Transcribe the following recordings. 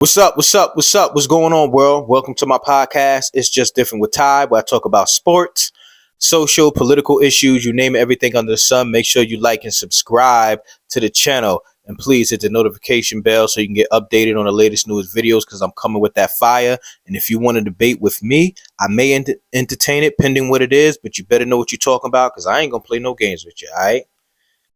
What's up? What's up? What's up? What's going on, world? Welcome to my podcast. It's Just Different with Ty, where I talk about sports, social, political issues, you name it, everything under the sun. Make sure you like and subscribe to the channel. And please hit the notification bell so you can get updated on the latest newest videos because I'm coming with that fire. And if you want to debate with me, I may entertain it pending what it is, but you better know what you're talking about because I ain't going to play no games with you, all right?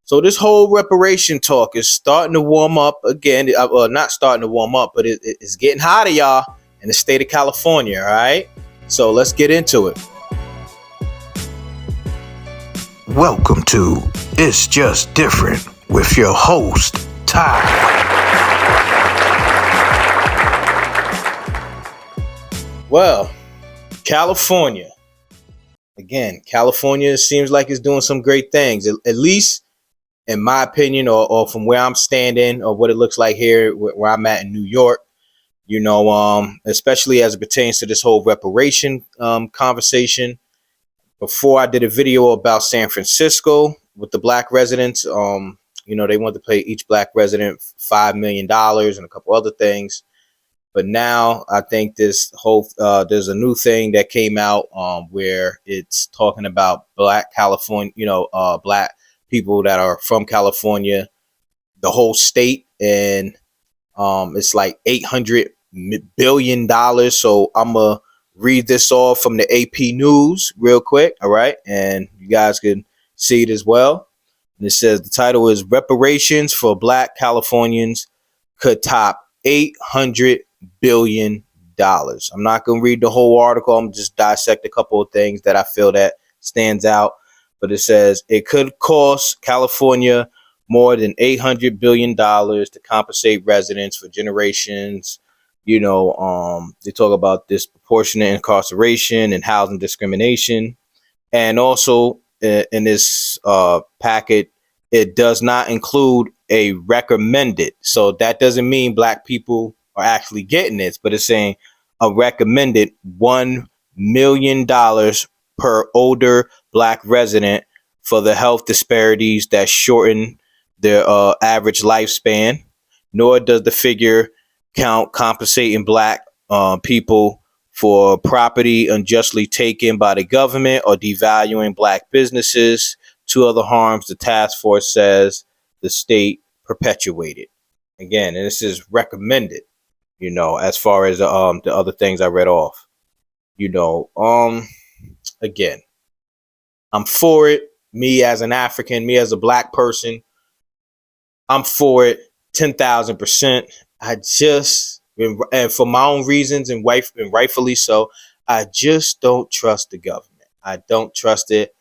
So this whole reparation talk is starting to warm up again. Not starting to warm up, but it's getting hotter, y'all, in the state of California, all right? So let's get into it. Welcome to It's Just Different with your host, Ty. Well, California. Again, California seems like it's doing some great things, at least in my opinion, or from where I'm standing, or what it looks like here where I'm at in New York, especially as it pertains to this whole reparation conversation. Before I did a video about San Francisco with the black residents, they wanted to pay each black resident $5 million and a couple other things. But now I think there's a new thing that came out where it's talking about black California, black people that are from California, the whole state, and it's like $800 billion. So I'm gonna read this off from the AP News real quick, all right, and you guys can see it as well. And it says the title is "Reparations for Black Californians Could Top $800 billion." I'm not gonna read the whole article. I'm just dissect a couple of things that I feel that stands out. But it says it could cost California more than $800 billion to compensate residents for generations. They talk about disproportionate incarceration and housing discrimination. And also in this packet, it does not include a recommended. So that doesn't mean black people are actually getting this, but it's saying a recommended $1 million per older black resident for the health disparities that shorten their average lifespan. Nor does the figure count compensating black people for property unjustly taken by the government or devaluing black businesses. Two other harms the task force says the state perpetuated. Again, and this is recommended, as far as the other things I read off. Again, I'm for it. Me as an African, me as a black person, I'm for it 10,000%. I just, and for my own reasons and rightfully so, I just don't trust the government. I don't trust it.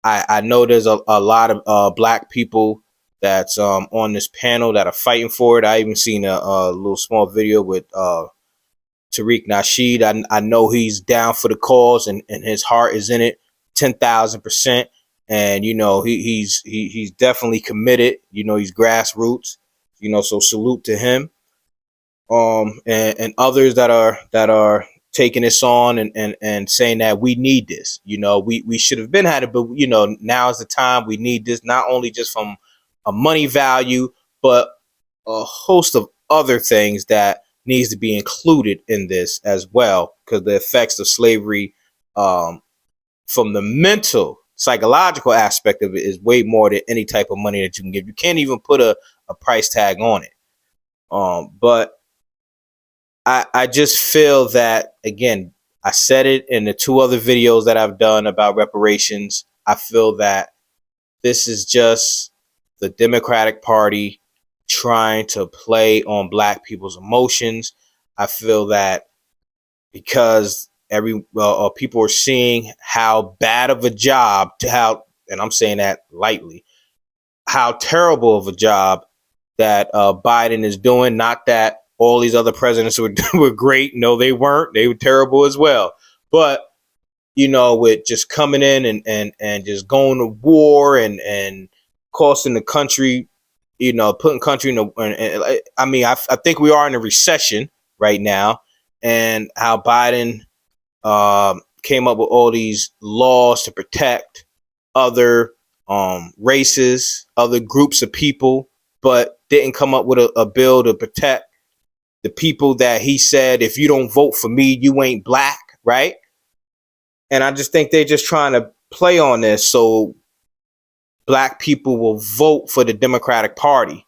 I know there's a lot of black people that's on this panel that are fighting for it. I even seen a little small video with Tariq Nasheed. I know he's down for the cause and his heart is in it 10,000%. And, he's definitely committed. He's grassroots, so salute to him. And others that are taking this on and saying that we need this, we should have been had it, but, now is the time we need this, not only just from a money value, but a host of other things that needs to be included in this as well, because the effects of slavery from the mental, psychological aspect of it is way more than any type of money that you can give. You can't even put a price tag on it. But I just feel that, again, I said it in the two other videos that I've done about reparations. I feel that this is just the Democratic Party trying to play on black people's emotions. I feel that because people are seeing how bad of a job and I'm saying that lightly, how terrible of a job that Biden is doing. Not that all these other presidents were great. No, they weren't. They were terrible as well. But, with just coming in and just going to war and costing the country, putting country in I think we are in a recession right now, and how Biden came up with all these laws to protect other races, other groups of people, but didn't come up with a bill to protect the people that he said, if you don't vote for me, you ain't black, right? And I just think they're just trying to play on this so black people will vote for the Democratic Party,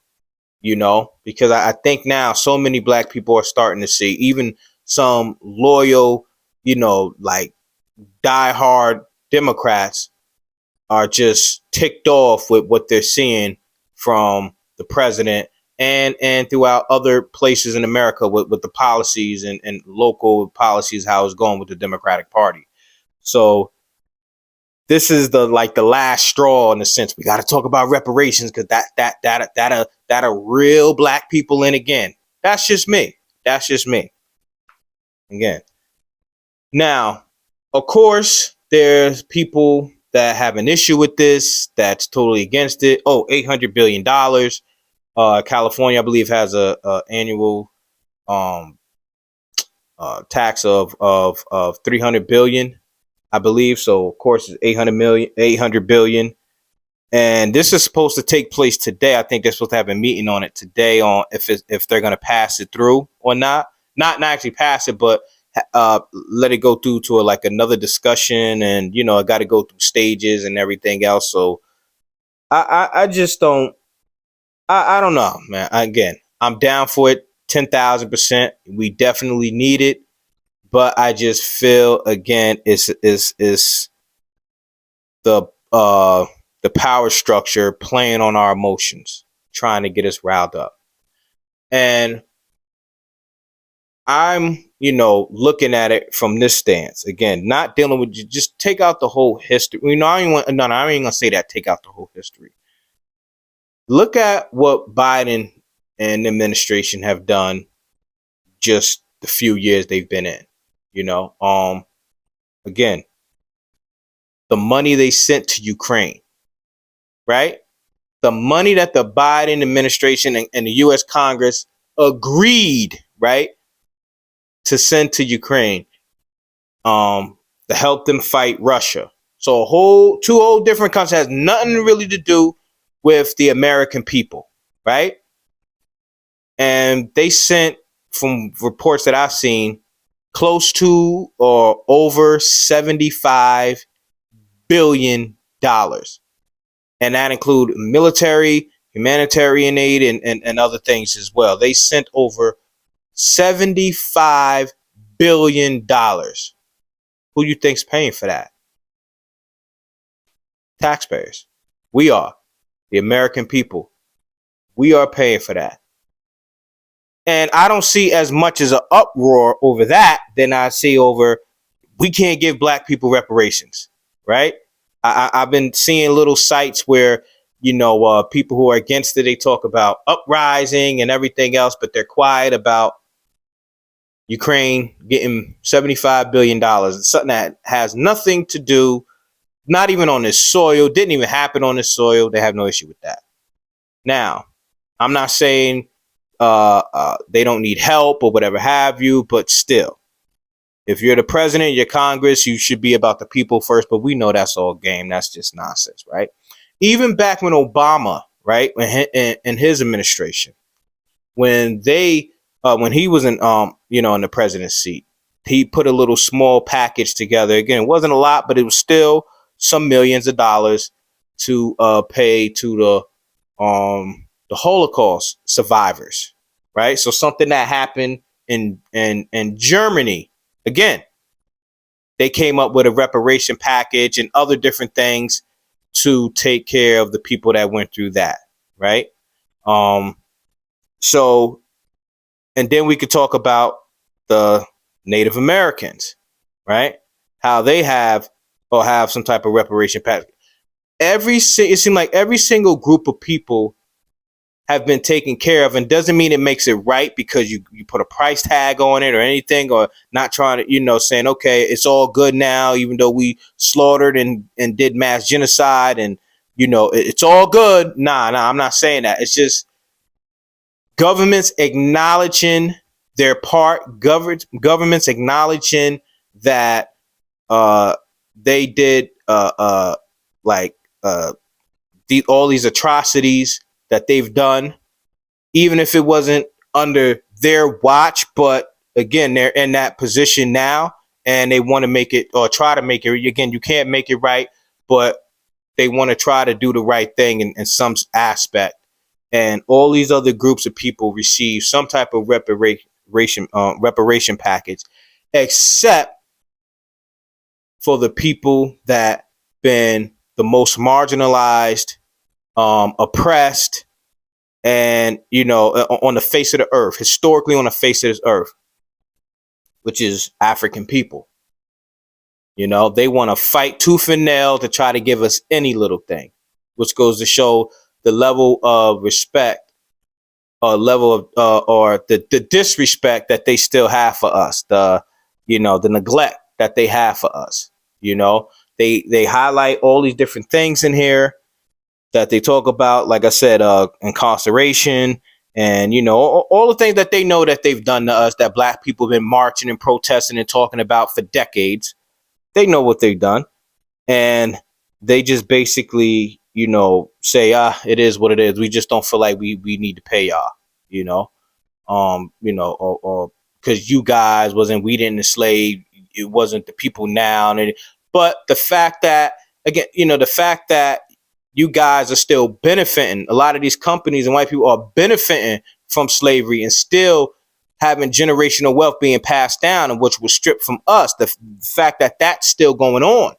because I think now so many black people are starting to see, even some loyal, like diehard Democrats are just ticked off with what they're seeing from the president and throughout other places in America with the policies and local policies, how it's going with the Democratic Party. So this is the last straw in a sense. We got to talk about reparations because that'll reel black people in again. That's just me. Again. Now, of course, there's people that have an issue with this, that's totally against it. Oh, $800 billion. California, I believe, has a annual tax of $300 billion, I believe. So, of course, it's $800 billion. And this is supposed to take place today. I think they're supposed to have a meeting on it today on if they're going to pass it through or not. Not actually pass it, but let it go through to another discussion, and it got to go through stages and everything else. So I just don't. I don't know, man. Again, I'm down for it 10,000%. We definitely need it, but I just feel again it's the power structure playing on our emotions, trying to get us riled up. And I'm, looking at it from this stance. Again, not dealing with, just take out the whole history. I ain't gonna say that, take out the whole history. Look at what Biden and the administration have done just the few years they've been in. Again, the money they sent to Ukraine, right? The money that the Biden administration and the U.S. Congress agreed, right, to send to Ukraine, to help them fight Russia. So two whole different countries, has nothing really to do with the American people, right? And they sent, from reports that I've seen, close to or over $75 billion. And that include military, humanitarian aid, and other things as well. They sent over $75 billion. Who you think's paying for that? Taxpayers. We are. The American people. We are paying for that. And I don't see as much as an uproar over that than I see over, we can't give black people reparations, right? I've been seeing little sites where, people who are against it, they talk about uprising and everything else, but they're quiet about Ukraine getting $75 billion. It's something that has nothing to do, not even on this soil, didn't even happen on this soil. They have no issue with that. Now, I'm not saying they don't need help or whatever have you, but still, if you're the president, your Congress, you should be about the people first. But we know that's all game. That's just nonsense, right? Even back when Obama, right, in his administration, when he was in in the president's seat, he put a little small package together. Again, it wasn't a lot, but it was still some millions of dollars to pay to the Holocaust survivors, right? So something that happened in Germany. Again, they came up with a reparation package and other different things to take care of the people that went through that, right? So, and then we could talk about the Native Americans, right? How they have some type of reparation package. It seemed like every single group of people have been taken care of, and doesn't mean it makes it right because you put a price tag on it or anything, or not trying to, saying, okay, it's all good now, even though we slaughtered and did mass genocide and, it's all good. Nah, I'm not saying that. It's just governments acknowledging their part, governments acknowledging that they did all these atrocities that they've done, even if it wasn't under their watch, but again, they're in that position now, and they want to make it or try to make it. Again, you can't make it right, but they want to try to do the right thing in some aspect. And all these other groups of people receive some type of reparation package, except for the people that been the most marginalized, oppressed, and on the face of the earth, historically on the face of this earth, which is African people. They want to fight tooth and nail to try to give us any little thing, which goes to show the level of respect or level of or the disrespect that they still have for us, the neglect that they have for us. They highlight all these different things in here that they talk about, like I said, incarceration, and all the things that they know that they've done to us, that black people have been marching and protesting and talking about for decades. They know what they've done, and they just basically say, it is what it is. We just don't feel like we need to pay y'all, or because you guys we didn't enslave, it wasn't the people now. But the fact that, again, the fact that you guys are still benefiting, a lot of these companies and white people are benefiting from slavery and still having generational wealth being passed down, and which was stripped from us. The fact that that's still going on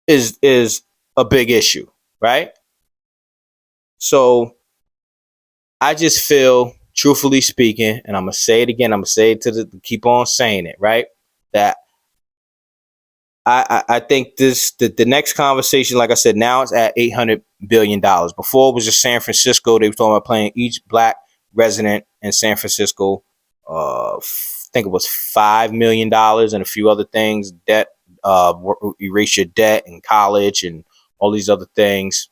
is a big issue, right? So I just feel, truthfully speaking, and I'm gonna say it again, I'm gonna say it keep on saying it, right? That I think the next conversation, like I said, now it's at $800 billion. Before it was just San Francisco. They were talking about paying each black resident in San Francisco, I think it was $5 million and a few other things, debt, erase your debt in college and all these other things.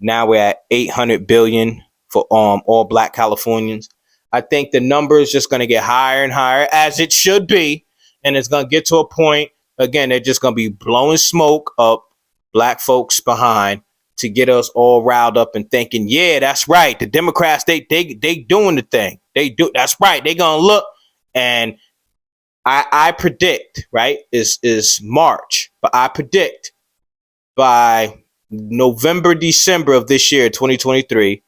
Now we're at $800 billion for all black Californians. I think the number is just going to get higher and higher, as it should be. And it's going to get to a point, again, they're just going to be blowing smoke up black folks behind to get us all riled up and thinking, yeah, that's right. The Democrats, they doing the thing. They do. That's right. They going to look. And I predict, right, is March, but I predict by November, December of this year, 2023,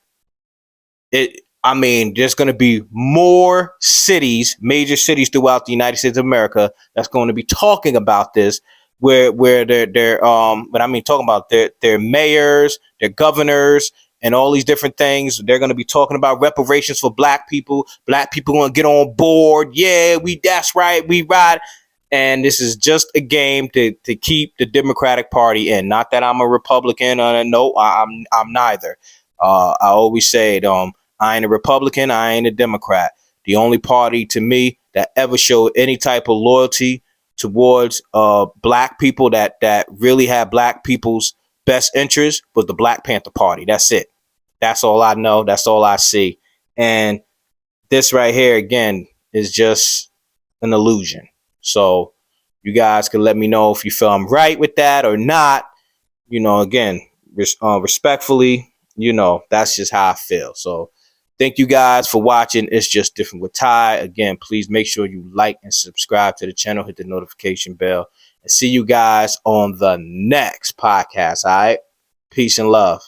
there's going to be more cities, major cities throughout the United States of America that's going to be talking about this, where they're talking about their mayors, their governors, and all these different things. They're going to be talking about reparations for black people. Black people going to get on board. Yeah, that's right. We ride. And this is just a game to keep the Democratic Party in. Not that I'm a Republican. No, I'm neither. I always say it. I ain't a Republican. I ain't a Democrat. The only party to me that ever showed any type of loyalty towards black people that really had black people's best interest was the Black Panther Party. That's it. That's all I know. That's all I see. And this right here, again, is just an illusion. So you guys can let me know if you feel I'm right with that or not. Again, respectfully, that's just how I feel. So thank you guys for watching. It's Just Different with Ty. Again, please make sure you like and subscribe to the channel. Hit the notification bell. And see you guys on the next podcast. All right? Peace and love.